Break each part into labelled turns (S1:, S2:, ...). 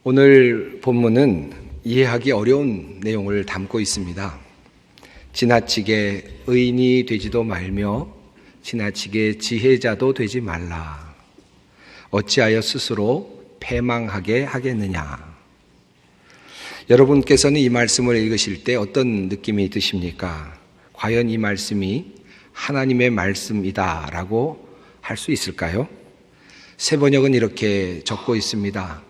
S1: 오늘 본문은 이해하기 어려운 내용을 담고 있습니다. 지나치게 의인이 되지도 말며 지나치게 지혜자도 되지 말라. 어찌하여 스스로 패망하게 하겠느냐. 여러분께서는 이 말씀을 읽으실 때 어떤 느낌이 드십니까? 과연 이 말씀이 하나님의 말씀이다라고 할 수 있을까요? 새번역은 이렇게 적고 있습니다.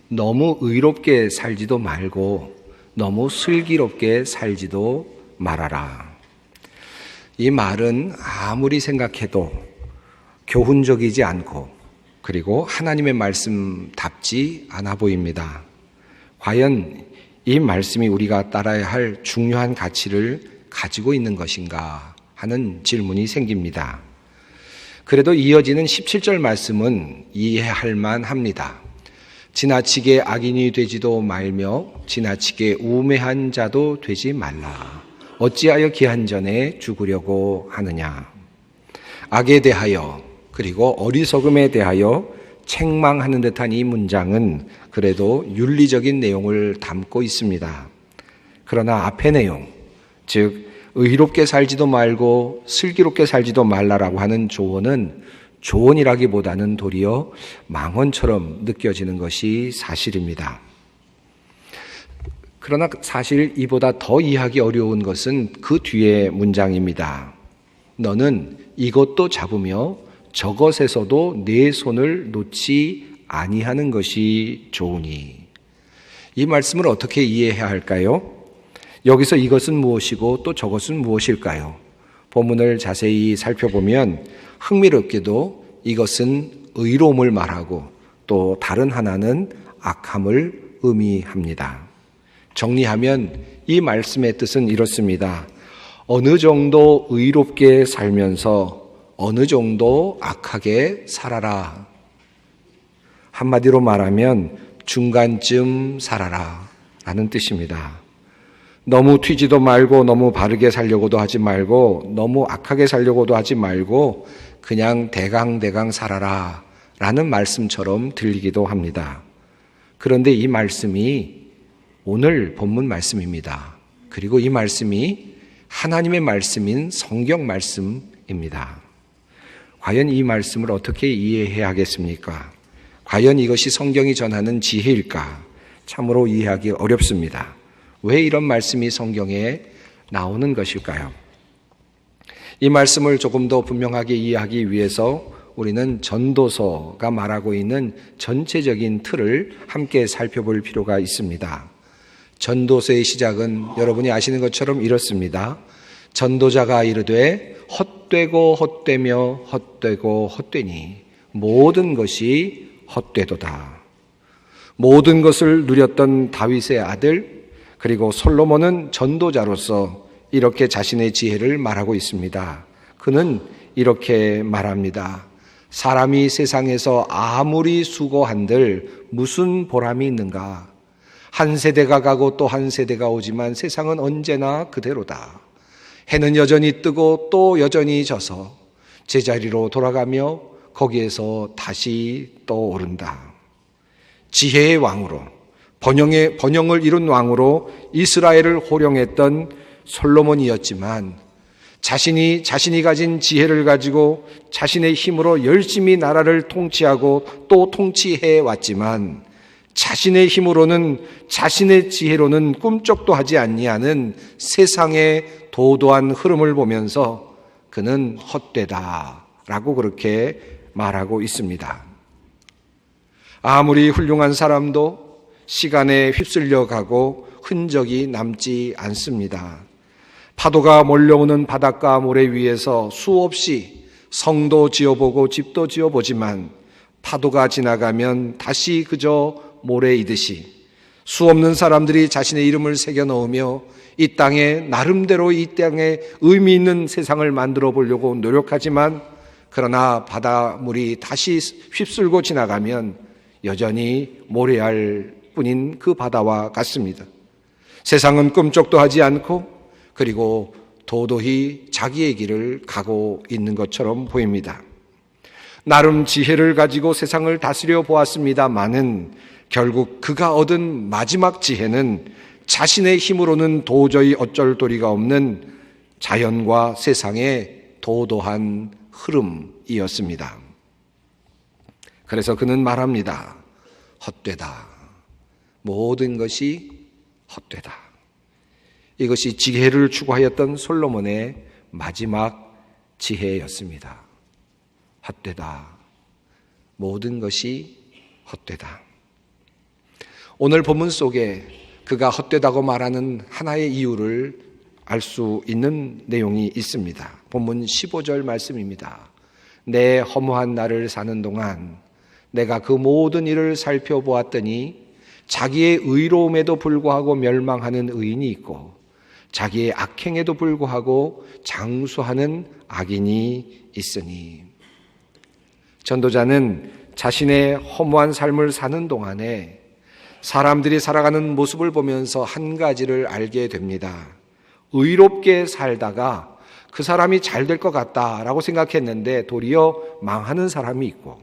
S1: 너무 의롭게 살지도 말고 너무 슬기롭게 살지도 말아라. 이 말은 아무리 생각해도 교훈적이지 않고 그리고 하나님의 말씀답지 않아 보입니다. 과연 이 말씀이 우리가 따라야 할 중요한 가치를 가지고 있는 것인가 하는 질문이 생깁니다. 그래도 이어지는 17절 말씀은 이해할 만합니다. 지나치게 악인이 되지도 말며 지나치게 우매한 자도 되지 말라. 어찌하여 기한 전에 죽으려고 하느냐. 악에 대하여 그리고 어리석음에 대하여 책망하는 듯한 이 문장은 그래도 윤리적인 내용을 담고 있습니다. 그러나 앞의 내용, 즉 의롭게 살지도 말고 슬기롭게 살지도 말라라고 하는 조언은 조언이라기보다는 도리어 망언처럼 느껴지는 것이 사실입니다. 그러나 사실 이보다 더 이해하기 어려운 것은 그 뒤의 문장입니다. 너는 이것도 잡으며 저것에서도 내 손을 놓지 아니하는 것이 좋으니. 이 말씀을 어떻게 이해해야 할까요? 여기서 이것은 무엇이고 또 저것은 무엇일까요? 본문을 자세히 살펴보면 흥미롭게도 이것은 의로움을 말하고 또 다른 하나는 악함을 의미합니다. 정리하면 이 말씀의 뜻은 이렇습니다. 어느 정도 의롭게 살면서 어느 정도 악하게 살아라. 한마디로 말하면 중간쯤 살아라 라는 뜻입니다. 너무 튀지도 말고 너무 바르게 살려고도 하지 말고 너무 악하게 살려고도 하지 말고 그냥 대강 살아라 라는 말씀처럼 들리기도 합니다. 그런데 이 말씀이 오늘 본문 말씀입니다. 그리고 이 말씀이 하나님의 말씀인 성경 말씀입니다. 과연 이 말씀을 어떻게 이해해야 하겠습니까? 과연 이것이 성경이 전하는 지혜일까? 참으로 이해하기 어렵습니다. 왜 이런 말씀이 성경에 나오는 것일까요? 이 말씀을 조금 더 분명하게 이해하기 위해서 우리는 전도서가 말하고 있는 전체적인 틀을 함께 살펴볼 필요가 있습니다. 전도서의 시작은 여러분이 아시는 것처럼 이렇습니다. 전도자가 이르되 헛되고 헛되며 헛되고 헛되니 모든 것이 헛되도다. 모든 것을 누렸던 다윗의 아들 그리고 솔로몬은 전도자로서 이렇게 자신의 지혜를 말하고 있습니다. 그는 이렇게 말합니다. 사람이 세상에서 아무리 수고한들 무슨 보람이 있는가? 한 세대가 가고 또 한 세대가 오지만 세상은 언제나 그대로다. 해는 여전히 뜨고 또 여전히 져서 제자리로 돌아가며 거기에서 다시 떠오른다. 지혜의 왕으로 번영을 이룬 왕으로 이스라엘을 호령했던 솔로몬이었지만 자신이 가진 지혜를 가지고 자신의 힘으로 열심히 나라를 통치하고 또 통치해 왔지만 자신의 힘으로는 자신의 지혜로는 꿈쩍도 하지 아니하는 세상의 도도한 흐름을 보면서 그는 헛되다라고 그렇게 말하고 있습니다. 아무리 훌륭한 사람도 시간에 휩쓸려 가고 흔적이 남지 않습니다. 파도가 몰려오는 바닷가 모래 위에서 수없이 성도 지어보고 집도 지어보지만 파도가 지나가면 다시 그저 모래이듯이 수없는 사람들이 자신의 이름을 새겨 넣으며 이 땅에 나름대로 이 땅에 의미 있는 세상을 만들어 보려고 노력하지만 그러나 바닷물이 다시 휩쓸고 지나가면 여전히 모래알 뿐인 그 바다와 같습니다. 세상은 꿈쩍도 하지 않고 그리고 도도히 자기의 길을 가고 있는 것처럼 보입니다. 나름 지혜를 가지고 세상을 다스려 보았습니다마는 결국 그가 얻은 마지막 지혜는 자신의 힘으로는 도저히 어쩔 도리가 없는 자연과 세상의 도도한 흐름이었습니다. 그래서 그는 말합니다. 헛되다. 모든 것이 헛되다. 이것이 지혜를 추구하였던 솔로몬의 마지막 지혜였습니다. 헛되다. 모든 것이 헛되다. 오늘 본문 속에 그가 헛되다고 말하는 하나의 이유를 알 수 있는 내용이 있습니다. 본문 15절 말씀입니다. 내 허무한 날을 사는 동안 내가 그 모든 일을 살펴보았더니 자기의 의로움에도 불구하고 멸망하는 의인이 있고 자기의 악행에도 불구하고 장수하는 악인이 있으니. 전도자는 자신의 허무한 삶을 사는 동안에 사람들이 살아가는 모습을 보면서 한 가지를 알게 됩니다. 의롭게 살다가 그 사람이 잘 될 것 같다라고 생각했는데 도리어 망하는 사람이 있고,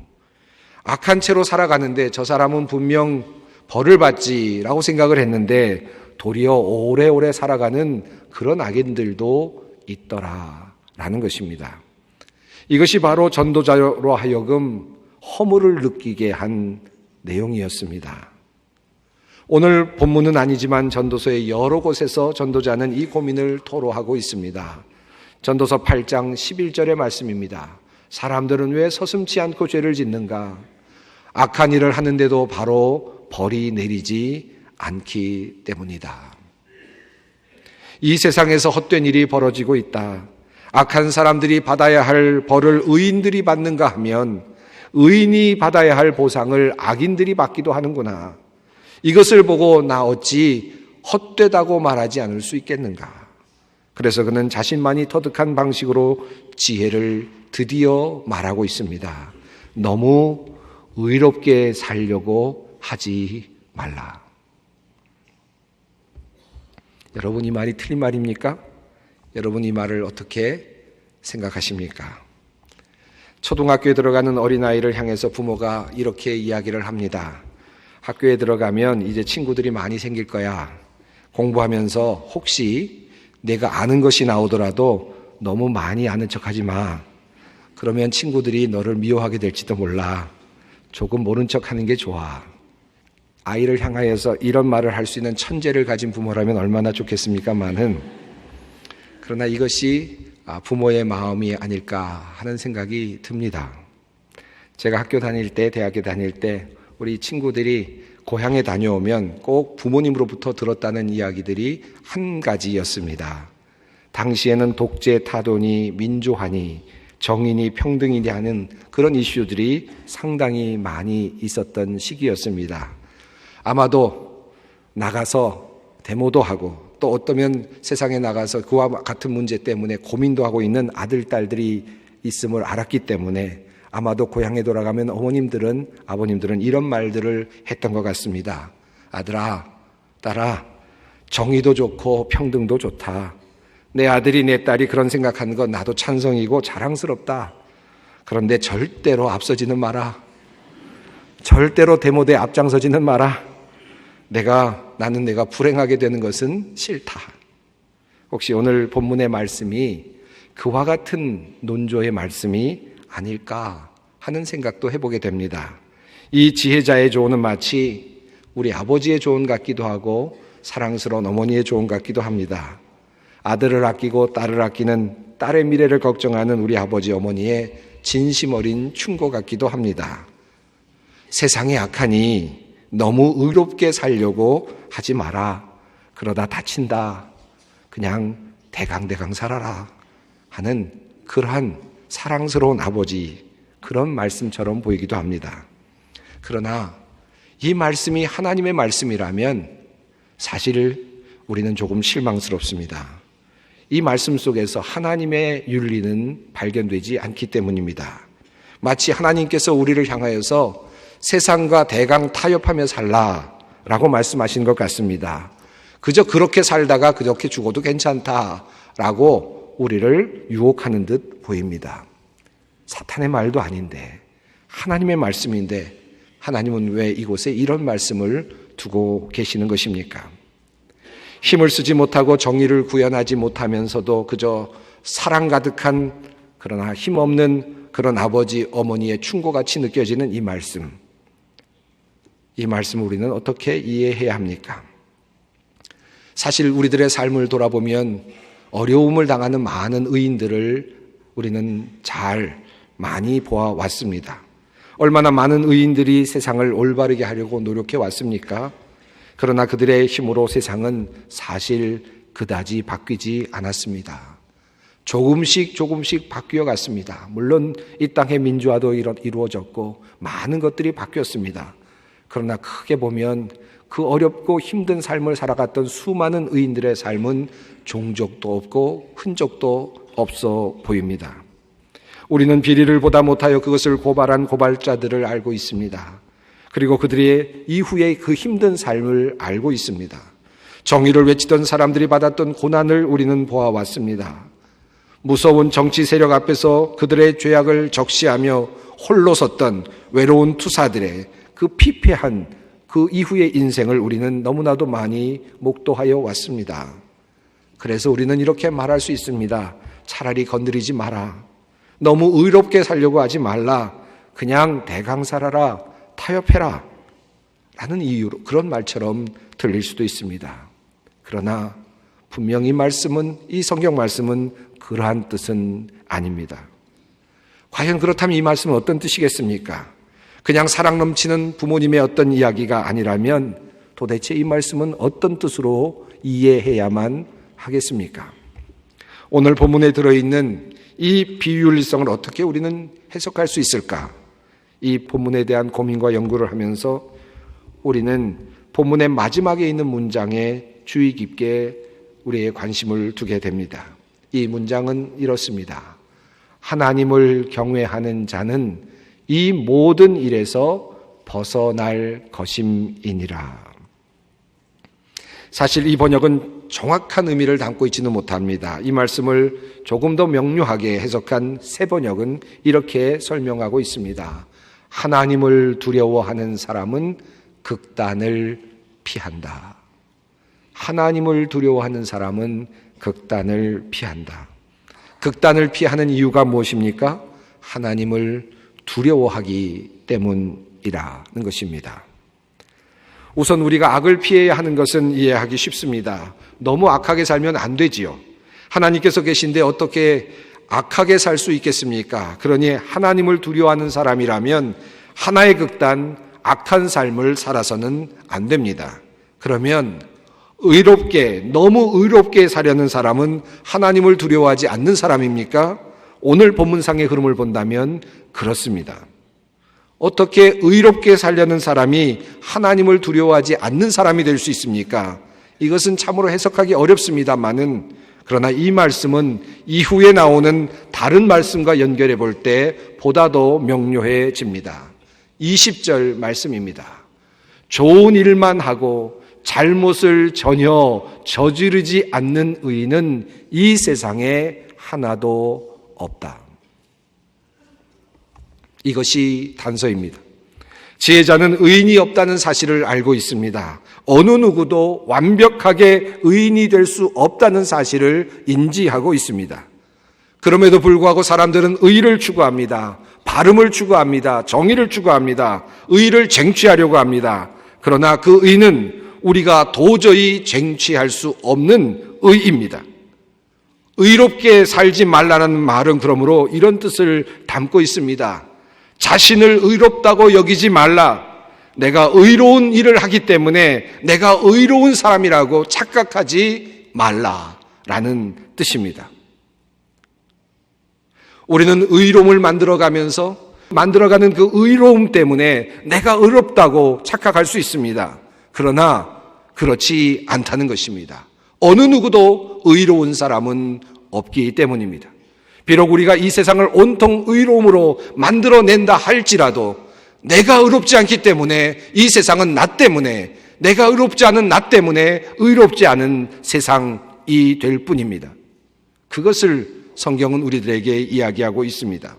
S1: 악한 채로 살아가는데 저 사람은 분명 벌을 받지라고 생각을 했는데 도리어 오래오래 살아가는 그런 악인들도 있더라라는 것입니다. 이것이 바로 전도자로 하여금 허물을 느끼게 한 내용이었습니다. 오늘 본문은 아니지만 전도서의 여러 곳에서 전도자는 이 고민을 토로하고 있습니다. 전도서 8장 11절의 말씀입니다. 사람들은 왜 서슴지 않고 죄를 짓는가? 악한 일을 하는데도 바로 벌이 내리지 않기 때문이다. 이 세상에서 헛된 일이 벌어지고 있다. 악한 사람들이 받아야 할 벌을 의인들이 받는가 하면 의인이 받아야 할 보상을 악인들이 받기도 하는구나. 이것을 보고 나 어찌 헛되다고 말하지 않을 수 있겠는가. 그래서 그는 자신만이 터득한 방식으로 지혜를 드디어 말하고 있습니다. 너무 의롭게 살려고 하지 말라. 여러분, 이 말이 틀린 말입니까? 여러분, 이 말을 어떻게 생각하십니까? 초등학교에 들어가는 어린아이를 향해서 부모가 이렇게 이야기를 합니다. 학교에 들어가면 이제 친구들이 많이 생길 거야. 공부하면서 혹시 내가 아는 것이 나오더라도 너무 많이 아는 척하지 마. 그러면 친구들이 너를 미워하게 될지도 몰라. 조금 모른 척하는 게 좋아. 아이를 향하여서 이런 말을 할 수 있는 천재를 가진 부모라면 얼마나 좋겠습니까만은, 그러나 이것이 부모의 마음이 아닐까 하는 생각이 듭니다. 제가 학교 다닐 때, 대학에 다닐 때 우리 친구들이 고향에 다녀오면 꼭 부모님으로부터 들었다는 이야기들이 한 가지였습니다. 당시에는 독재 타도니 민주화니 정의니 평등이니 하는 그런 이슈들이 상당히 많이 있었던 시기였습니다. 아마도 나가서 데모도 하고 또 어떠면 세상에 나가서 그와 같은 문제 때문에 고민도 하고 있는 아들, 딸들이 있음을 알았기 때문에 아마도 고향에 돌아가면 어머님들은, 아버님들은 이런 말들을 했던 것 같습니다. 아들아, 딸아, 정의도 좋고 평등도 좋다. 내 아들이, 내 딸이 그런 생각하는 건 나도 찬성이고 자랑스럽다. 그런데 절대로 앞서지는 마라. 절대로 데모대에 앞장서지는 마라. 나는 내가 불행하게 되는 것은 싫다. 혹시 오늘 본문의 말씀이 그와 같은 논조의 말씀이 아닐까 하는 생각도 해보게 됩니다. 이 지혜자의 조언은 마치 우리 아버지의 조언 같기도 하고 사랑스러운 어머니의 조언 같기도 합니다. 아들을 아끼고 딸을 아끼는 딸의 미래를 걱정하는 우리 아버지 어머니의 진심 어린 충고 같기도 합니다. 세상이 악하니 너무 의롭게 살려고 하지 마라. 그러다 다친다. 그냥 대강대강 살아라 하는 그러한 사랑스러운 아버지, 그런 말씀처럼 보이기도 합니다. 그러나 이 말씀이 하나님의 말씀이라면 사실 우리는 조금 실망스럽습니다. 이 말씀 속에서 하나님의 윤리는 발견되지 않기 때문입니다. 마치 하나님께서 우리를 향하여서 세상과 대강 타협하며 살라라고 말씀하신 것 같습니다. 그저 그렇게 살다가 그렇게 죽어도 괜찮다라고 우리를 유혹하는 듯 보입니다. 사탄의 말도 아닌데, 하나님의 말씀인데 하나님은 왜 이곳에 이런 말씀을 두고 계시는 것입니까? 힘을 쓰지 못하고 정의를 구현하지 못하면서도 그저 사랑 가득한 그러나 힘없는 그런 아버지, 어머니의 충고같이 느껴지는 이 말씀을 우리는 어떻게 이해해야 합니까? 사실 우리들의 삶을 돌아보면 어려움을 당하는 많은 의인들을 우리는 많이 보아왔습니다. 얼마나 많은 의인들이 세상을 올바르게 하려고 노력해 왔습니까? 그러나 그들의 힘으로 세상은 사실 그다지 바뀌지 않았습니다. 조금씩 바뀌어 갔습니다. 물론 이 땅의 민주화도 이루어졌고 많은 것들이 바뀌었습니다. 그러나 크게 보면 그 어렵고 힘든 삶을 살아갔던 수많은 의인들의 삶은 종적도 없고 흔적도 없어 보입니다. 우리는 비리를 보다 못하여 그것을 고발한 고발자들을 알고 있습니다. 그리고 그들의 이후의 그 힘든 삶을 알고 있습니다. 정의를 외치던 사람들이 받았던 고난을 우리는 보아왔습니다. 무서운 정치 세력 앞에서 그들의 죄악을 적시하며 홀로 섰던 외로운 투사들의 그 피폐한 그 이후의 인생을 우리는 너무나도 많이 목도하여 왔습니다. 그래서 우리는 이렇게 말할 수 있습니다. 차라리 건드리지 마라. 너무 의롭게 살려고 하지 말라. 그냥 대강 살아라. 타협해라. 라는 이유로 그런 말처럼 들릴 수도 있습니다. 그러나 분명히 이 성경 말씀은 그러한 뜻은 아닙니다. 과연 그렇다면 이 말씀은 어떤 뜻이겠습니까? 그냥 사랑 넘치는 부모님의 어떤 이야기가 아니라면 도대체 이 말씀은 어떤 뜻으로 이해해야만 하겠습니까? 오늘 본문에 들어있는 이 비윤리성을 어떻게 우리는 해석할 수 있을까? 이 본문에 대한 고민과 연구를 하면서 우리는 본문의 마지막에 있는 문장에 주의 깊게 우리의 관심을 두게 됩니다. 이 문장은 이렇습니다. 하나님을 경외하는 자는 이 모든 일에서 벗어날 것임이니라. 사실 이 번역은 정확한 의미를 담고 있지는 못합니다. 이 말씀을 조금 더 명료하게 해석한 새 번역은 이렇게 설명하고 있습니다. 하나님을 두려워하는 사람은 극단을 피한다. 하나님을 두려워하는 사람은 극단을 피한다. 극단을 피하는 이유가 무엇입니까? 하나님을 두려워하기 때문이라는 것입니다. 우선 우리가 악을 피해야 하는 것은 이해하기 쉽습니다. 너무 악하게 살면 안 되지요. 하나님께서 계신데 어떻게 악하게 살 수 있겠습니까? 그러니 하나님을 두려워하는 사람이라면 하나의 극단, 악한 삶을 살아서는 안 됩니다. 그러면 너무 의롭게 사려는 사람은 하나님을 두려워하지 않는 사람입니까? 오늘 본문상의 흐름을 본다면 그렇습니다. 어떻게 의롭게 살려는 사람이 하나님을 두려워하지 않는 사람이 될 수 있습니까? 이것은 참으로 해석하기 어렵습니다만은 그러나 이 말씀은 이후에 나오는 다른 말씀과 연결해 볼 때 보다 더 명료해집니다. 20절 말씀입니다. 좋은 일만 하고 잘못을 전혀 저지르지 않는 의인은 이 세상에 하나도 없다. 이것이 단서입니다. 지혜자는 의인이 없다는 사실을 알고 있습니다. 어느 누구도 완벽하게 의인이 될 수 없다는 사실을 인지하고 있습니다. 그럼에도 불구하고 사람들은 의를 추구합니다. 바름을 추구합니다. 정의를 추구합니다. 의를 쟁취하려고 합니다. 그러나 그 의는 우리가 도저히 쟁취할 수 없는 의입니다. 의롭게 살지 말라는 말은 그러므로 이런 뜻을 담고 있습니다. 자신을 의롭다고 여기지 말라. 내가 의로운 일을 하기 때문에 내가 의로운 사람이라고 착각하지 말라라는 뜻입니다. 우리는 의로움을 만들어가는 그 의로움 때문에 내가 의롭다고 착각할 수 있습니다. 그러나 그렇지 않다는 것입니다. 어느 누구도 의로운 사람은 없기 때문입니다. 비록 우리가 이 세상을 온통 의로움으로 만들어낸다 할지라도 내가 의롭지 않기 때문에 이 세상은 나 때문에, 내가 의롭지 않은 나 때문에 의롭지 않은 세상이 될 뿐입니다. 그것을 성경은 우리들에게 이야기하고 있습니다.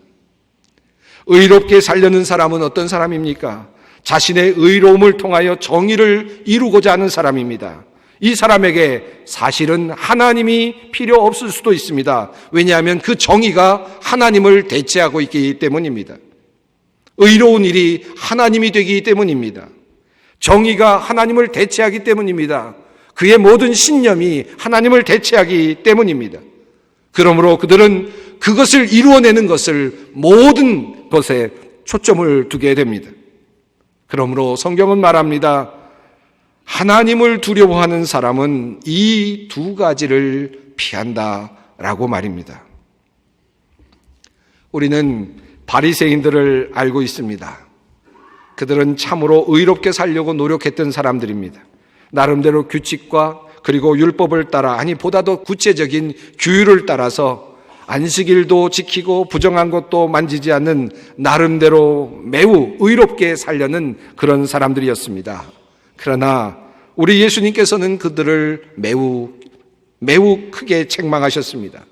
S1: 의롭게 살려는 사람은 어떤 사람입니까? 자신의 의로움을 통하여 정의를 이루고자 하는 사람입니다. 이 사람에게 사실은 하나님이 필요 없을 수도 있습니다. 왜냐하면 그 정의가 하나님을 대체하고 있기 때문입니다. 의로운 일이 하나님이 되기 때문입니다. 정의가 하나님을 대체하기 때문입니다. 그의 모든 신념이 하나님을 대체하기 때문입니다. 그러므로 그들은 그것을 이루어내는 것을 모든 것에 초점을 두게 됩니다. 그러므로 성경은 말합니다. 하나님을 두려워하는 사람은 이 두 가지를 피한다라고 말입니다. 우리는 바리새인들을 알고 있습니다. 그들은 참으로 의롭게 살려고 노력했던 사람들입니다. 나름대로 규칙과 그리고 율법을 따라, 아니 보다 더 구체적인 규율을 따라서 안식일도 지키고 부정한 것도 만지지 않는 나름대로 매우 의롭게 살려는 그런 사람들이었습니다. 그러나 우리 예수님께서는 그들을 매우 크게 책망하셨습니다.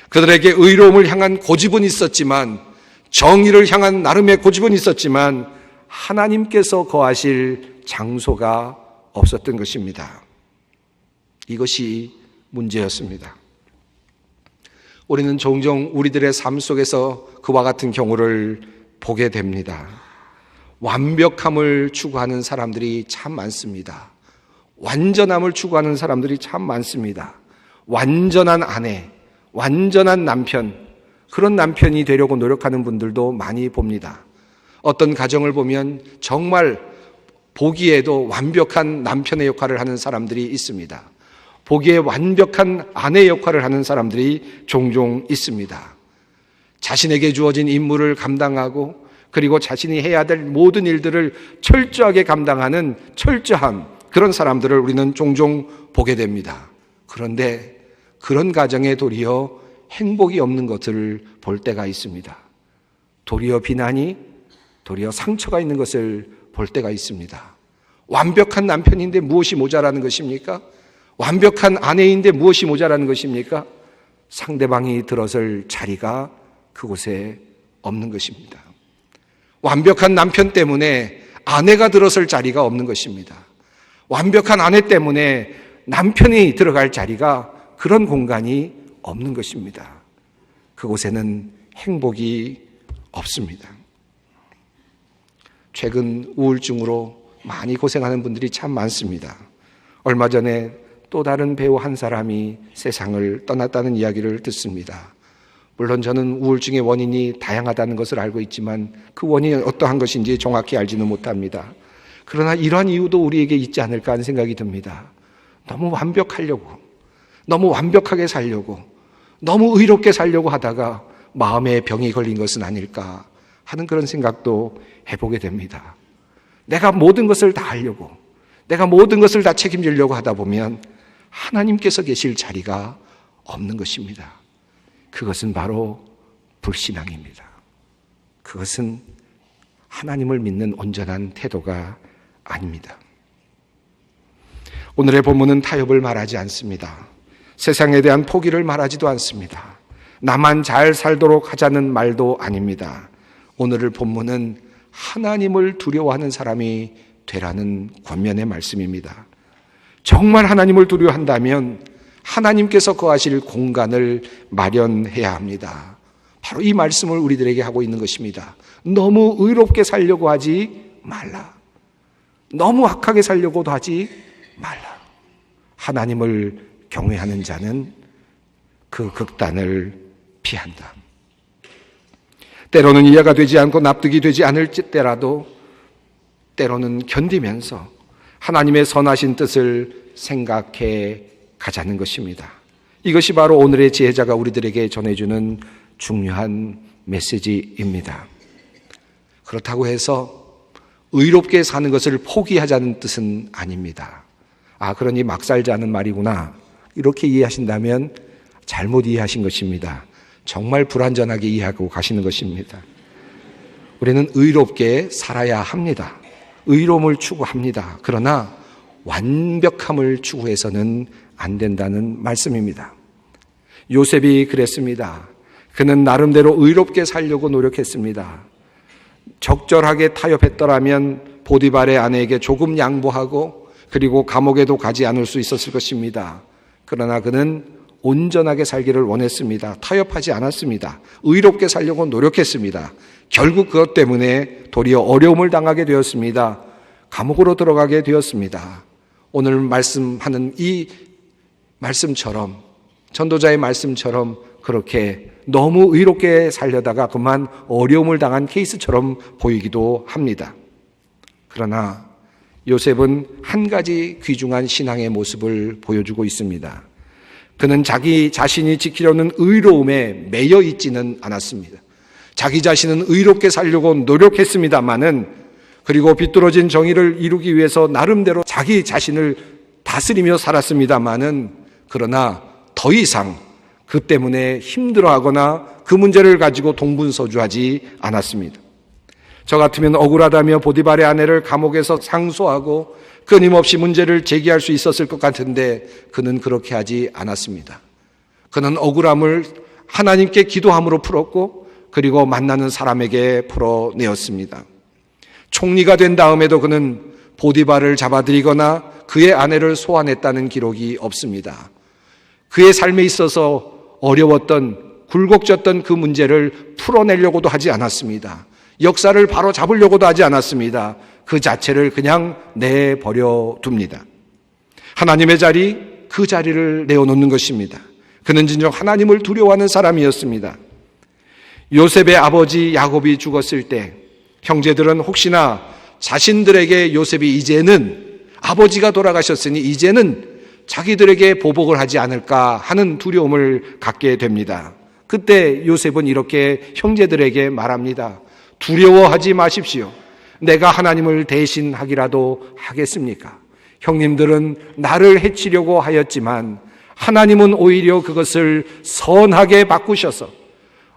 S1: 그들에게 의로움을 향한 고집은 있었지만, 정의를 향한 나름의 고집은 있었지만 하나님께서 거하실 장소가 없었던 것입니다. 이것이 문제였습니다. 우리는 종종 우리들의 삶 속에서 그와 같은 경우를 보게 됩니다. 완벽함을 추구하는 사람들이 참 많습니다. 완전함을 추구하는 사람들이 참 많습니다. 완전한 아내, 완전한 남편, 그런 남편이 되려고 노력하는 분들도 많이 봅니다. 어떤 가정을 보면 정말 보기에도 완벽한 남편의 역할을 하는 사람들이 있습니다. 보기에 완벽한 아내의 역할을 하는 사람들이 종종 있습니다. 자신에게 주어진 임무를 감당하고 그리고 자신이 해야 될 모든 일들을 철저하게 감당하는 철저함, 그런 사람들을 우리는 종종 보게 됩니다. 그런데 그런 가정에 도리어 행복이 없는 것을 볼 때가 있습니다. 도리어 비난이, 도리어 상처가 있는 것을 볼 때가 있습니다. 완벽한 남편인데 무엇이 모자라는 것입니까? 완벽한 아내인데 무엇이 모자라는 것입니까? 상대방이 들어설 자리가 그곳에 없는 것입니다. 완벽한 남편 때문에 아내가 들어설 자리가 없는 것입니다. 완벽한 아내 때문에 남편이 들어갈 자리가, 그런 공간이 없는 것입니다. 그곳에는 행복이 없습니다. 최근 우울증으로 많이 고생하는 분들이 참 많습니다. 얼마 전에 또 다른 배우 한 사람이 세상을 떠났다는 이야기를 듣습니다. 물론 저는 우울증의 원인이 다양하다는 것을 알고 있지만 그 원인이 어떠한 것인지 정확히 알지는 못합니다. 그러나 이러한 이유도 우리에게 있지 않을까 하는 생각이 듭니다. 너무 완벽하려고, 너무 완벽하게 살려고, 너무 의롭게 살려고 하다가 마음에 병이 걸린 것은 아닐까 하는 그런 생각도 해보게 됩니다. 내가 모든 것을 다 하려고, 내가 모든 것을 다 책임지려고 하다 보면 하나님께서 계실 자리가 없는 것입니다. 그것은 바로 불신앙입니다. 그것은 하나님을 믿는 온전한 태도가 아닙니다. 오늘의 본문은 타협을 말하지 않습니다. 세상에 대한 포기를 말하지도 않습니다. 나만 잘 살도록 하자는 말도 아닙니다. 오늘의 본문은 하나님을 두려워하는 사람이 되라는 권면의 말씀입니다. 정말 하나님을 두려워한다면 하나님께서 거하실 공간을 마련해야 합니다. 바로 이 말씀을 우리들에게 하고 있는 것입니다. 너무 의롭게 살려고 하지 말라. 너무 악하게 살려고도 하지 말라. 하나님을 경외하는 자는 그 극단을 피한다. 때로는 이해가 되지 않고 납득이 되지 않을 때라도 때로는 견디면서 하나님의 선하신 뜻을 생각해 가자는 것입니다. 이것이 바로 오늘의 지혜자가 우리들에게 전해주는 중요한 메시지입니다. 그렇다고 해서 의롭게 사는 것을 포기하자는 뜻은 아닙니다. 그러니 막 살자는 말이구나, 이렇게 이해하신다면 잘못 이해하신 것입니다. 정말 불완전하게 이해하고 가시는 것입니다. 우리는 의롭게 살아야 합니다. 의로움을 추구합니다. 그러나 완벽함을 추구해서는 안 된다는 말씀입니다. 요셉이 그랬습니다. 그는 나름대로 의롭게 살려고 노력했습니다. 적절하게 타협했더라면 보디발의 아내에게 조금 양보하고 그리고 감옥에도 가지 않을 수 있었을 것입니다. 그러나 그는 온전하게 살기를 원했습니다. 타협하지 않았습니다. 의롭게 살려고 노력했습니다. 결국 그것 때문에 도리어 어려움을 당하게 되었습니다. 감옥으로 들어가게 되었습니다. 오늘 말씀하는 이 말씀처럼, 전도자의 말씀처럼 그렇게 너무 의롭게 살려다가 그만 어려움을 당한 케이스처럼 보이기도 합니다. 그러나 요셉은 한 가지 귀중한 신앙의 모습을 보여주고 있습니다. 그는 자기 자신이 지키려는 의로움에 매여 있지는 않았습니다. 자기 자신은 의롭게 살려고 노력했습니다마는, 그리고 비뚤어진 정의를 이루기 위해서 나름대로 자기 자신을 다스리며 살았습니다마는, 그러나 더 이상 그 때문에 힘들어하거나 그 문제를 가지고 동분서주하지 않았습니다. 저 같으면 억울하다며 보디발의 아내를 감옥에서 상소하고 끊임없이 문제를 제기할 수 있었을 것 같은데 그는 그렇게 하지 않았습니다. 그는 억울함을 하나님께 기도함으로 풀었고 그리고 만나는 사람에게 풀어내었습니다. 총리가 된 다음에도 그는 보디발을 잡아들이거나 그의 아내를 소환했다는 기록이 없습니다. 그의 삶에 있어서 어려웠던, 굴곡졌던 그 문제를 풀어내려고도 하지 않았습니다. 역사를 바로 잡으려고도 하지 않았습니다. 그 자체를 그냥 내버려 둡니다. 하나님의 자리, 그 자리를 내어놓는 것입니다. 그는 진정 하나님을 두려워하는 사람이었습니다. 요셉의 아버지 야곱이 죽었을 때 형제들은 혹시나 자신들에게 요셉이 이제는 아버지가 돌아가셨으니 이제는 자기들에게 보복을 하지 않을까 하는 두려움을 갖게 됩니다. 그때 요셉은 이렇게 형제들에게 말합니다. 두려워하지 마십시오. 내가 하나님을 대신하기라도 하겠습니까? 형님들은 나를 해치려고 하였지만 하나님은 오히려 그것을 선하게 바꾸셔서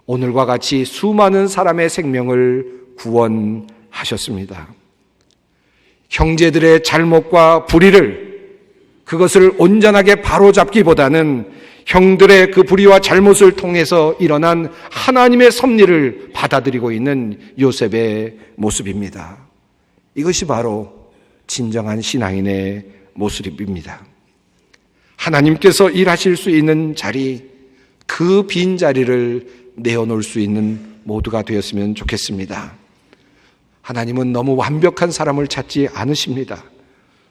S1: 오늘과 같이 수많은 사람의 생명을 구원하셨습니다. 형제들의 잘못과 불의를, 그것을 온전하게 바로잡기보다는 형들의 그 불의와 잘못을 통해서 일어난 하나님의 섭리를 받아들이고 있는 요셉의 모습입니다. 이것이 바로 진정한 신앙인의 모습입니다. 하나님께서 일하실 수 있는 자리, 그 빈 자리를 내어놓을 수 있는 모두가 되었으면 좋겠습니다. 하나님은 너무 완벽한 사람을 찾지 않으십니다.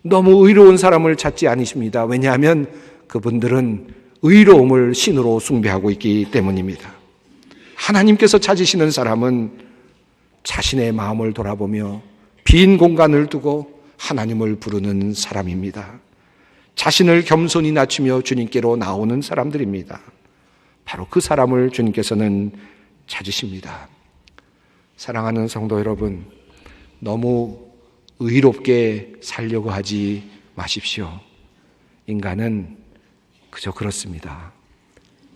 S1: 너무 의로운 사람을 찾지 않으십니다. 왜냐하면 그분들은 의로움을 신으로 숭배하고 있기 때문입니다. 하나님께서 찾으시는 사람은 자신의 마음을 돌아보며 빈 공간을 두고 하나님을 부르는 사람입니다. 자신을 겸손히 낮추며 주님께로 나오는 사람들입니다. 바로 그 사람을 주님께서는 찾으십니다. 사랑하는 성도 여러분, 너무 의롭게 살려고 하지 마십시오. 인간은 그저 그렇습니다.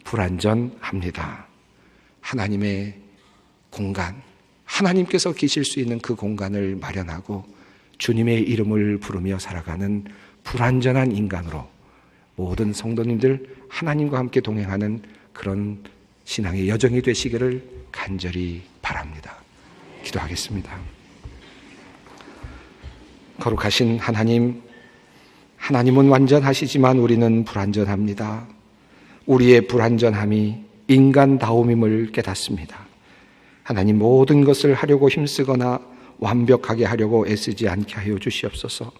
S1: 불완전합니다. 하나님의 공간, 하나님께서 계실 수 있는 그 공간을 마련하고 주님의 이름을 부르며 살아가는 불완전한 인간으로 모든 성도님들 하나님과 함께 동행하는 그런 신앙의 여정이 되시기를 간절히 바랍니다. 기도하겠습니다. 거룩하신 하나님, 하나님은 완전하시지만 우리는 불완전합니다. 우리의 불완전함이 인간다움임을 깨닫습니다. 하나님, 모든 것을 하려고 힘쓰거나 완벽하게 하려고 애쓰지 않게 하여 주시옵소서.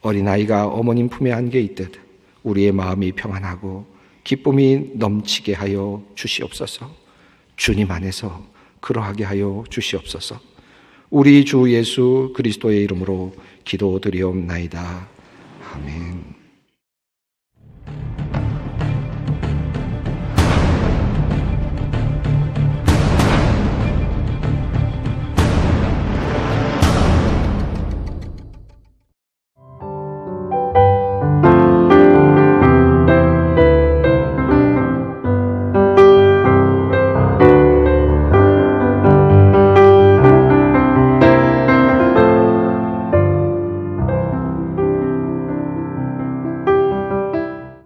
S1: 어린아이가 어머님 품에 안겨 있듯 우리의 마음이 평안하고 기쁨이 넘치게 하여 주시옵소서. 주님 안에서 그러하게 하여 주시옵소서. 우리 주 예수 그리스도의 이름으로 기도드리옵나이다. 아멘.